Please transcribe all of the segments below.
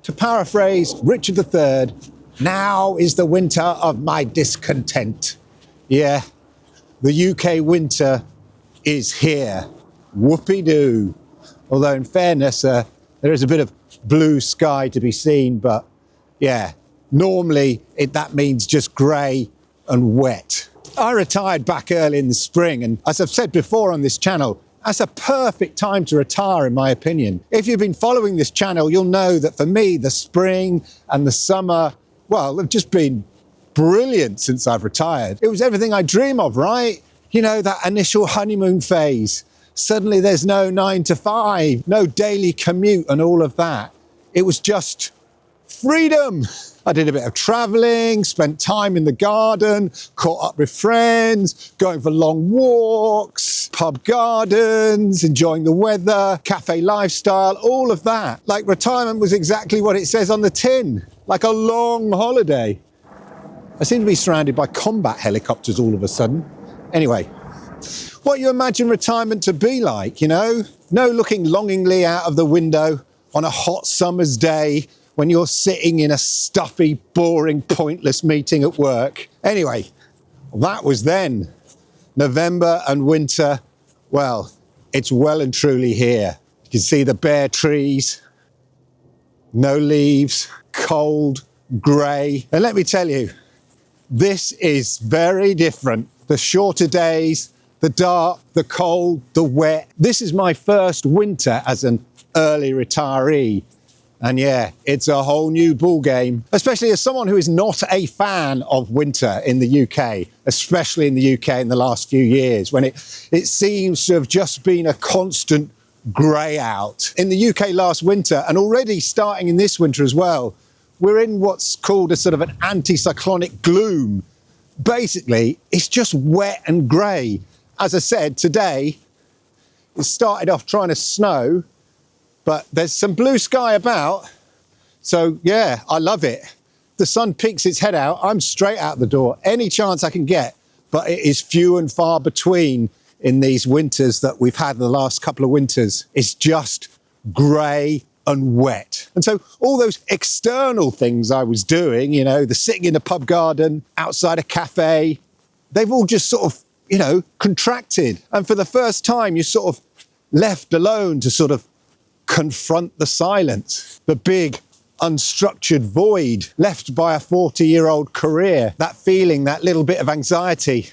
To paraphrase Richard III, now is the winter of my discontent. Yeah, the UK winter is here. Whoopee-doo. Although in fairness, there is a bit of blue sky to be seen, but yeah, normally that means just grey and wet. I retired back early in the spring, and as I've said before on this channel, that's a perfect time to retire, in my opinion. If you've been following this channel, you'll know that for me, the spring and the summer, well, have just been brilliant since I've retired. It was everything I dream of, right? You know, that initial honeymoon phase. Suddenly there's no 9 to 5, no daily commute and all of that. It was just freedom. I did a bit of traveling, spent time in the garden, caught up with friends, going for long walks, pub gardens, enjoying the weather, cafe lifestyle, all of that. Like, retirement was exactly what it says on the tin, like a long holiday. I seem to be surrounded by combat helicopters all of a sudden. Anyway, what you imagine retirement to be like, you know? No looking longingly out of the window on a hot summer's day when you're sitting in a stuffy, boring, pointless meeting at work. Anyway, that was then. November and winter, well, it's well and truly here. You can see the bare trees, no leaves, cold, grey. And let me tell you, this is very different. The shorter days, the dark, the cold, the wet. This is my first winter as an early retiree. And yeah, it's a whole new ball game, especially as someone who is not a fan of winter in the UK, especially in the UK in the last few years, when it seems to have just been a constant grey out. In the UK last winter, and already starting in this winter as well, we're in what's called a sort of an anticyclonic gloom. Basically, it's just wet and grey. As I said, today, it started off trying to snow, but there's some blue sky about. So yeah, I love it. The sun peeks its head out. I'm straight out the door, any chance I can get. But it is few and far between in these winters that we've had the last couple of winters. It's just grey and wet. And so all those external things I was doing, you know, the sitting in a pub garden, outside a cafe, they've all just sort of, you know, contracted. And for the first time, you're sort of left alone to sort of confront the silence, the big unstructured void left by a 40-year-old career, that feeling, that little bit of anxiety.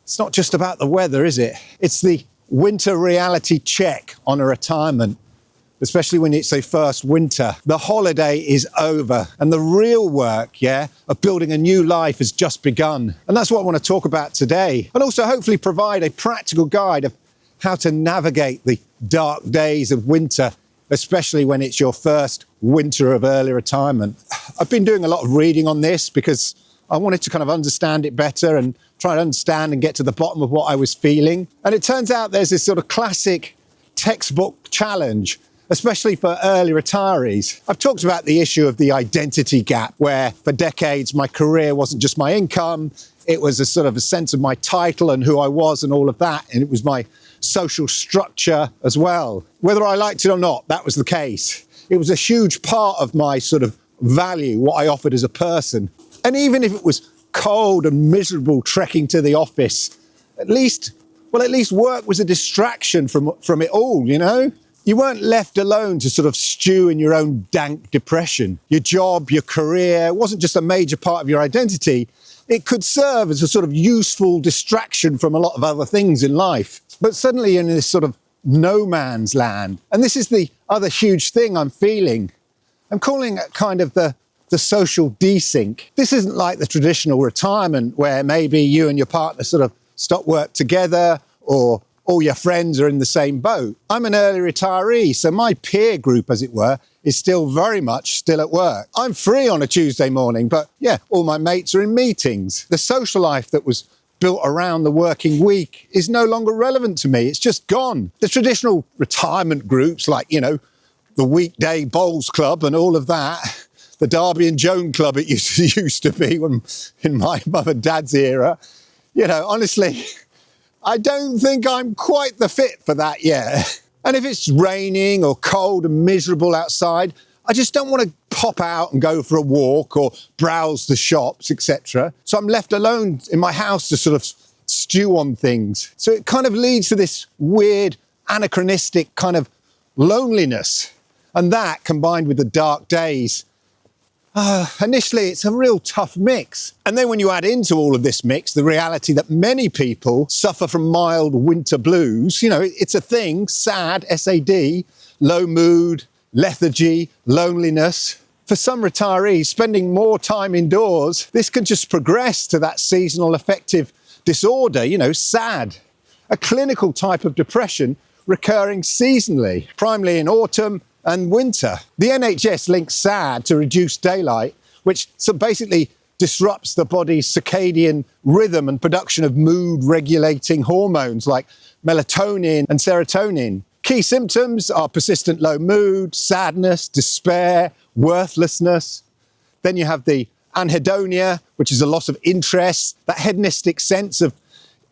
It's not just about the weather, is it? It's the winter reality check on a retirement, especially when it's a first winter. The holiday is over and the real work, yeah, of building a new life has just begun. And that's what I want to talk about today. And also hopefully provide a practical guide of how to navigate the dark days of winter, especially when it's your first winter of early retirement. I've been doing a lot of reading on this because I wanted to kind of understand it better and try to understand and get to the bottom of what I was feeling. And it turns out there's this sort of classic textbook challenge, especially for early retirees. I've talked about the issue of the identity gap, where for decades my career wasn't just my income, it was a sort of a sense of my title and who I was and all of that, and it was my social structure as well. Whether I liked it or not, that was the case. It was a huge part of my sort of value, what I offered as a person. And even if it was cold and miserable trekking to the office, at least work was a distraction from it all, you know? You weren't left alone to sort of stew in your own dank depression. Your job, your career wasn't just a major part of your identity. It could serve as a sort of useful distraction from a lot of other things in life. But suddenly you're in this sort of no man's land. And this is the other huge thing I'm feeling. I'm calling it kind of the social desync. This isn't like the traditional retirement where maybe you and your partner sort of stop work together or all your friends are in the same boat. I'm an early retiree, so my peer group, as it were, is still very much still at work. I'm free on a Tuesday morning, but yeah, all my mates are in meetings. The social life that was built around the working week is no longer relevant to me. It's just gone. The traditional retirement groups like, you know, the weekday bowls club and all of that, the Derby and Joan club it used to be when in my mum and dad's era, you know, honestly, I don't think I'm quite the fit for that yet. And if it's raining or cold and miserable outside, I just don't want to pop out and go for a walk or browse the shops, etc. So I'm left alone in my house to sort of stew on things. So it kind of leads to this weird, anachronistic kind of loneliness. And that, combined with the dark days, initially it's a real tough mix. And then when you add into all of this mix the reality that many people suffer from mild winter blues, it's a thing, SAD, S-A-D, low mood, lethargy, loneliness. For some retirees, spending more time indoors, this can just progress to that seasonal affective disorder, SAD, a clinical type of depression recurring seasonally, primarily in autumn and winter. The NHS links SAD to reduced daylight, which basically disrupts the body's circadian rhythm and production of mood-regulating hormones like melatonin and serotonin. Key symptoms are persistent low mood, sadness, despair, worthlessness. Then you have the anhedonia, which is a loss of interest. That hedonistic sense of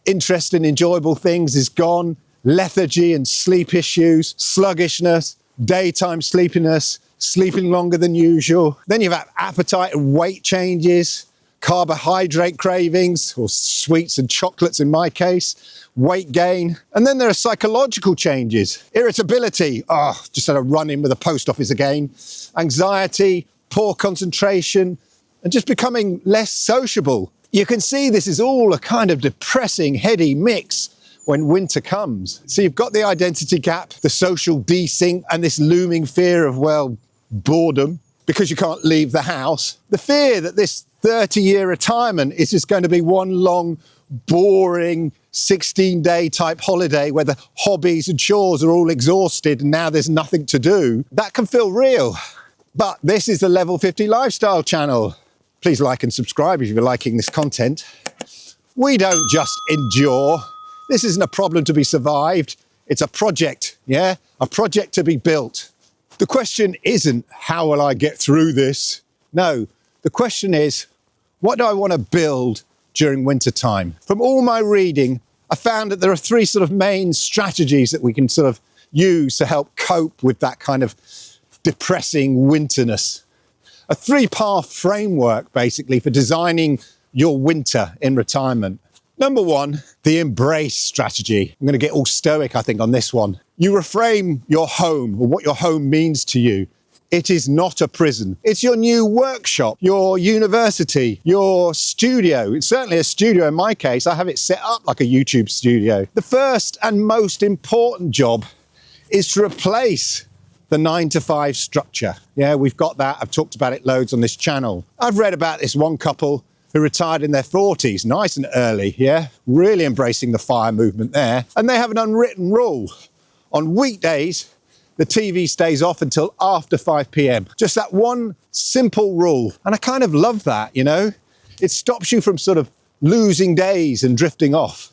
interest in enjoyable things is gone. Lethargy and sleep issues, sluggishness, daytime sleepiness, sleeping longer than usual. Then you have appetite and weight changes, carbohydrate cravings, or sweets and chocolates in my case, weight gain. And then there are psychological changes, irritability, just had a run-in with the post office again, anxiety, poor concentration, and just becoming less sociable. You can see this is all a kind of depressing, heady mix when winter comes. So you've got the identity gap, the social desync, and this looming fear of, boredom because you can't leave the house. The fear that this 30-year retirement is just going to be one long, boring 16-day type holiday where the hobbies and chores are all exhausted and now there's nothing to do. That can feel real. But this is the Level 50 Lifestyle channel. Please like and subscribe if you're liking this content. We don't just endure. This isn't a problem to be survived. It's a project, a project to be built. The question isn't, how will I get through this? No, the question is, what do I want to build during winter time? From all my reading, I found that there are three sort of main strategies that we can sort of use to help cope with that kind of depressing winterness. A three-part framework, basically, for designing your winter in retirement. Number one, the embrace strategy. I'm going to get all stoic, I think, on this one. You reframe your home, or what your home means to you. It is not a prison. It's your new workshop, your university, your studio. It's certainly a studio in my case. I have it set up like a YouTube studio. The first and most important job is to replace the 9-to-5 structure. Yeah, we've got that. I've talked about it loads on this channel. I've read about this one couple who retired in their 40s, nice and early, really embracing the FIRE movement there. And they have an unwritten rule. On weekdays, the TV stays off until after 5 p.m. Just that one simple rule. And I kind of love that, It stops you from sort of losing days and drifting off.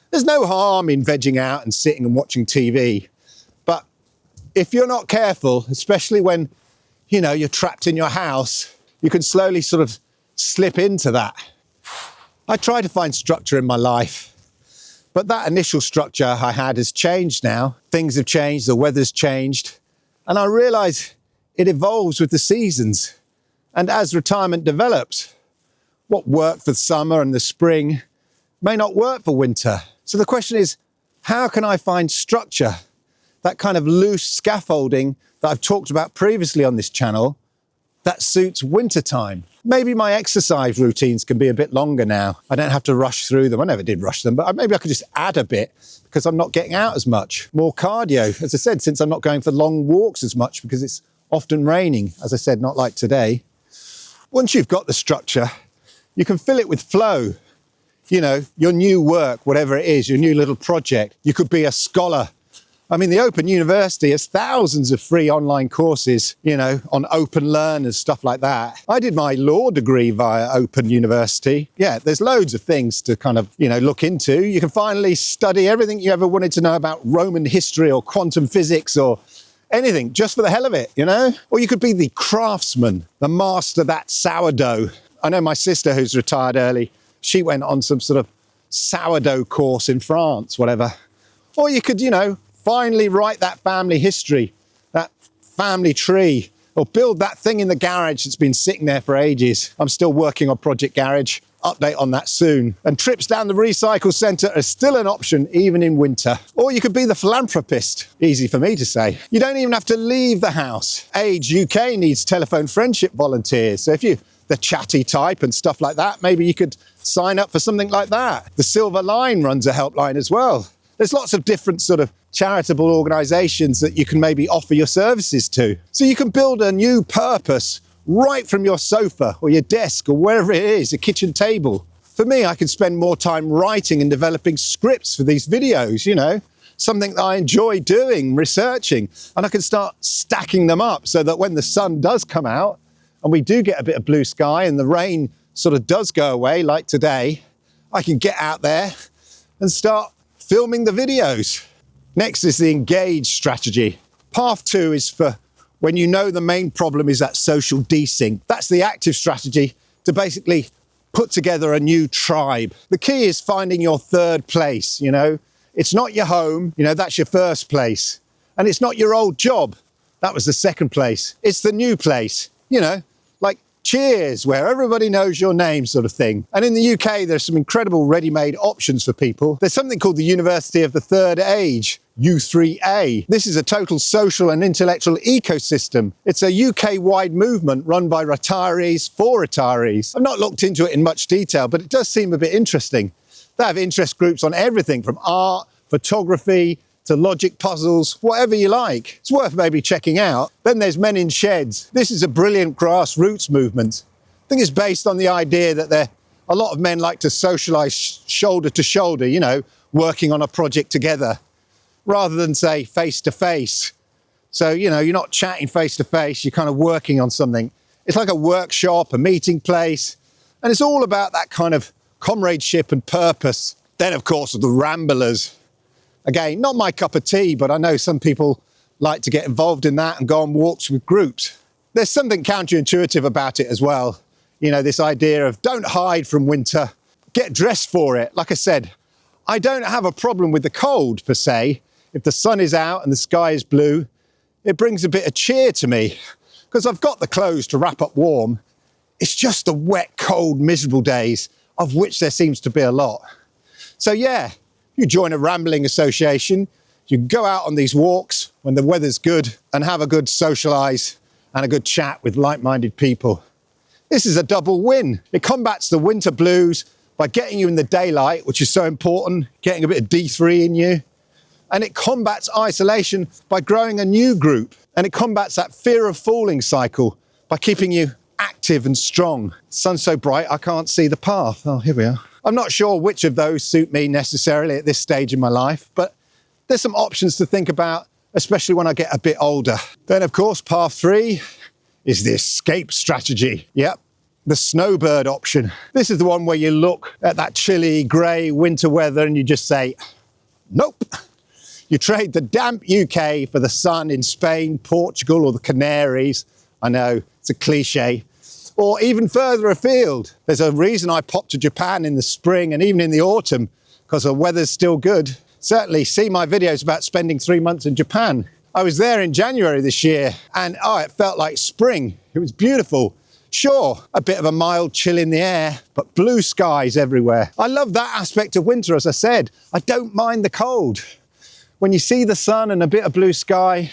There's no harm in vegging out and sitting and watching TV. But if you're not careful, especially when, you're trapped in your house, you can slowly sort of slip into that. I try to find structure in my life, but that initial structure I had has changed now. Things have changed, the weather's changed, and I realise it evolves with the seasons. And as retirement develops, what worked for summer and the spring may not work for winter. So the question is, how can I find structure, that kind of loose scaffolding that I've talked about previously on this channel, that suits wintertime? Maybe my exercise routines can be a bit longer now. I don't have to rush through them. I never did rush them, but maybe I could just add a bit because I'm not getting out as much. More cardio, as I said, since I'm not going for long walks as much because it's often raining, as I said, not like today. Once you've got the structure, you can fill it with flow. Your new work, whatever it is, your new little project. You could be a scholar. I mean, the Open University has thousands of free online courses, on open learners, stuff like that. I did my law degree via Open University. Yeah, there's loads of things to kind of, look into. You can finally study everything you ever wanted to know about Roman history or quantum physics or anything, just for the hell of it, Or you could be the craftsman, the master that sourdough. I know my sister who's retired early, she went on some sort of sourdough course in France, whatever. Or you could, finally write that family history, that family tree, Or build that thing in the garage that's been sitting there for ages. I'm still working on Project Garage. Update on that soon. And trips down the recycle centre are still an option even in winter. Or you could be the philanthropist. Easy for me to say. You don't even have to leave the house. Age UK needs telephone friendship volunteers. So if you're the chatty type and stuff like that, maybe you could sign up for something like that. The Silver Line runs a helpline as well. There's lots of different sort of charitable organisations that you can maybe offer your services to. So you can build a new purpose right from your sofa or your desk or wherever it is, a kitchen table. For me, I could spend more time writing and developing scripts for these videos, you know, something that I enjoy doing, researching, and I can start stacking them up so that when the sun does come out and we do get a bit of blue sky and the rain sort of does go away like today, I can get out there and start filming the videos. Next is the engage strategy. Path 2 is for when you know the main problem is that social desync. That's the active strategy to basically put together a new tribe. The key is finding your third place, you know. It's not your home, you know, that's your first place. And it's not your old job. That was the second place. It's the new place, you know, like Cheers, where everybody knows your name sort of thing. And in the UK, there's some incredible ready-made options for people. There's something called the University of the Third Age, U3A. This is a total social and intellectual ecosystem. It's a UK-wide movement run by retirees for retirees. I've not looked into it in much detail, but it does seem a bit interesting. They have interest groups on everything from art, photography, to logic puzzles, whatever you like. It's worth maybe checking out. Then there's Men in Sheds. This is a brilliant grassroots movement. I think it's based on the idea that a lot of men like to socialise shoulder to shoulder, you know, working on a project together, rather than say face to face. So, you know, you're not chatting face to face, you're kind of working on something. It's like a workshop, a meeting place, and it's all about that kind of comradeship and purpose. Then, of course, the Ramblers. Again, not my cup of tea, but I know some people like to get involved in that and go on walks with groups. There's something counterintuitive about it as well. You know, this idea of don't hide from winter, get dressed for it. Like I said, I don't have a problem with the cold per se. If the sun is out and the sky is blue, it brings a bit of cheer to me because I've got the clothes to wrap up warm. It's just the wet, cold, miserable days, of which there seems to be a lot. So yeah, you join a rambling association, you go out on these walks when the weather's good and have a good socialise and a good chat with like-minded people. This is a double win. It combats the winter blues by getting you in the daylight, which is so important, getting a bit of D3 in you. And it combats isolation by growing a new group. And it combats that fear of falling cycle by keeping you active and strong. The sun's so bright, I can't see the path. Oh, here we are. I'm not sure which of those suit me necessarily at this stage in my life, but there's some options to think about, especially when I get a bit older. Then, of course, path 3 is the escape strategy. Yep, the snowbird option. This is the one where you look at that chilly, grey winter weather and you just say, nope. You trade the damp UK for the sun in Spain, Portugal, or the Canaries. I know, it's a cliche. Or even further afield. There's a reason I popped to Japan in the spring and even in the autumn, because the weather's still good. Certainly see my videos about spending 3 months in Japan. I was there in January this year and it felt like spring. It was beautiful. Sure, a bit of a mild chill in the air, but blue skies everywhere. I love that aspect of winter, as I said. I don't mind the cold. When you see the sun and a bit of blue sky,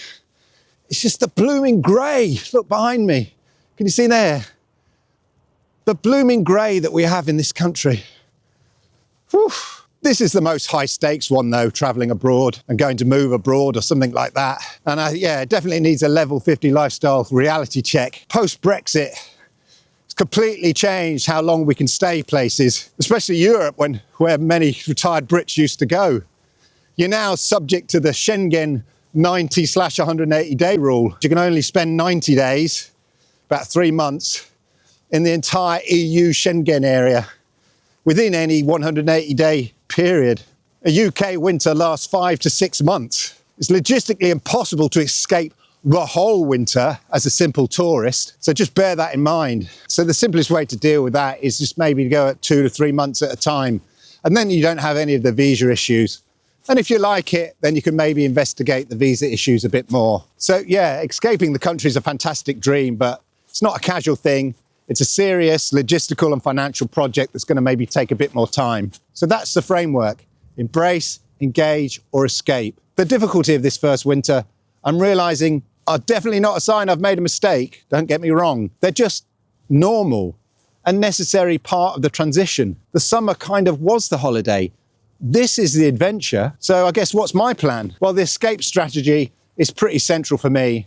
it's just the blooming grey. Look behind me. Can you see there? The blooming grey that we have in this country. Whew. This is the most high stakes one though, travelling abroad and going to move abroad or something like that. And yeah, it definitely needs a level 50 lifestyle reality check. Post-Brexit, it's completely changed how long we can stay places, especially Europe, where many retired Brits used to go. You're now subject to the Schengen 90/180 day rule. You can only spend 90 days, about 3 months, in the entire EU Schengen area within any 180-day period. A UK winter lasts 5 to 6 months. It's logistically impossible to escape the whole winter as a simple tourist, so just bear that in mind. So the simplest way to deal with that is just maybe go at 2 to 3 months at a time, and then you don't have any of the visa issues. And if you like it, then you can maybe investigate the visa issues a bit more. So yeah, escaping the country is a fantastic dream, but it's not a casual thing. It's a serious logistical and financial project that's going to maybe take a bit more time. So that's the framework. Embrace, engage, or escape. The difficulty of this first winter, I'm realizing, are definitely not a sign I've made a mistake. Don't get me wrong. They're just normal, a necessary part of the transition. The summer kind of was the holiday. This is the adventure. So I guess what's my plan? Well, the escape strategy is pretty central for me,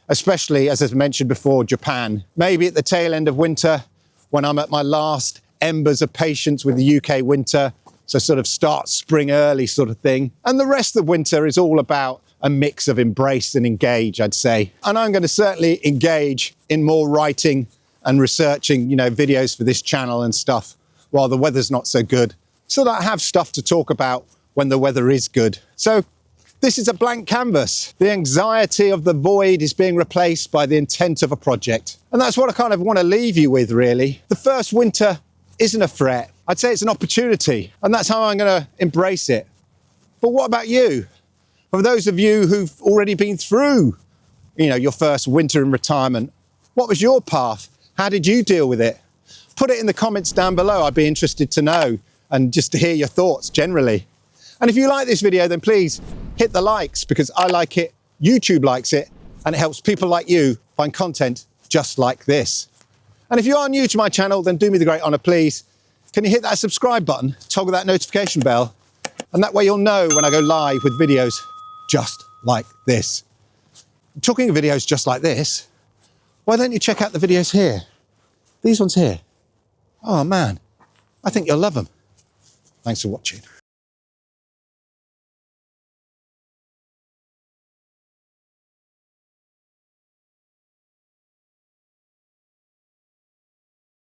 especially, as I've mentioned before, Japan. Maybe at the tail end of winter, when I'm at my last embers of patience with the UK winter, so sort of start spring early sort of thing. And the rest of the winter is all about a mix of embrace and engage, I'd say. And I'm going to certainly engage in more writing and researching, videos for this channel and stuff while the weather's not so good, so that I have stuff to talk about when the weather is good. So this is a blank canvas. The anxiety of the void is being replaced by the intent of a project. And that's what I kind of want to leave you with, really. The first winter isn't a threat. I'd say it's an opportunity, and that's how I'm going to embrace it. But what about you? For those of you who've already been through, your first winter in retirement, what was your path? How did you deal with it? Put it in the comments down below. I'd be interested to know and just to hear your thoughts generally. And if you like this video, then please hit the likes, because I like it, YouTube likes it, and it helps people like you find content just like this. And if you are new to my channel, then do me the great honor, please. Can you hit that subscribe button, toggle that notification bell, and that way you'll know when I go live with videos just like this. Talking of videos just like this, why don't you check out the videos here? These ones here. Oh man, I think you'll love them. Thanks for watching.